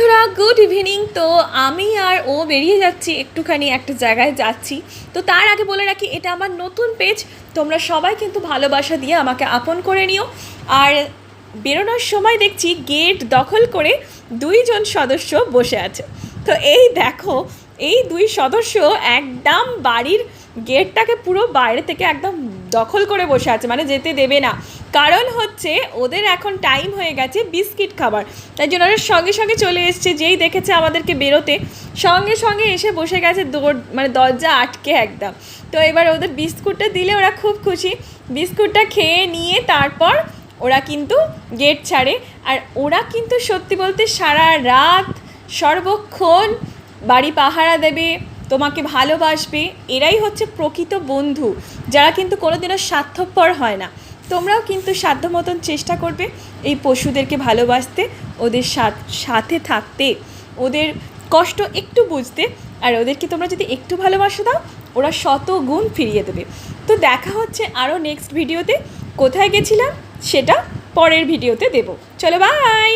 বন্ধুরা good evening. তো আমি আর ও বেরিয়ে যাচ্ছি, একটুখানি একটা জায়গায় যাচ্ছি। তো তার আগে বলে রাখি, এটা আমার নতুন পেজ, তোমরা সবাই কিন্তু ভালোবাসা দিয়ে আমাকে আপন করে নিও। আর বেরোনোর সময় দেখছি গেট দখল করে দুইজন সদস্য বসে আছে। তো এই দেখো, এই দুই সদস্য একদম বাড়ির গেটটাকে পুরো বাইরে থেকে একদম দখল করে বসে আছে, মানে যেতে দেবে না। কারণ হচ্ছে ওদের এখন টাইম হয়ে গেছে বিস্কিট খাবার, তাই জন্য ওরা সঙ্গে সঙ্গে চলে এসছে। যেই দেখেছে আমাদেরকে বেরোতে, সঙ্গে সঙ্গে এসে বসে গেছে, মানে দরজা আটকে একদম। তো এবার ওদের বিস্কুটটা দিলে ওরা খুব খুশি। বিস্কুটটা খেয়ে নিয়ে তারপর ওরা কিন্তু গেট ছাড়ে। আর ওরা কিন্তু সত্যি বলতে সারা রাত সর্বক্ষণ বাড়ি পাহারা দেবে, তোমাকে ভালোবাসবে। এরাই হচ্ছে প্রকৃত বন্ধু, যারা কিন্তু কোনোদিনও স্বার্থপর হয় না। তোমরাও কিন্তু সাধ্য মতন চেষ্টা করবে এই পশুদেরকে ভালোবাসতে, ওদের সাথে থাকতে, ওদের কষ্ট একটু বুঝতে। আর ওদেরকে তোমরা যদি একটু ভালোবাসা দাও, ওরা শত গুণ ফিরিয়ে দেবে। তো দেখা হচ্ছে আরও নেক্সট ভিডিওতে। কোথায় গেছিলাম সেটা পরের ভিডিওতে দেব। চলো বাই।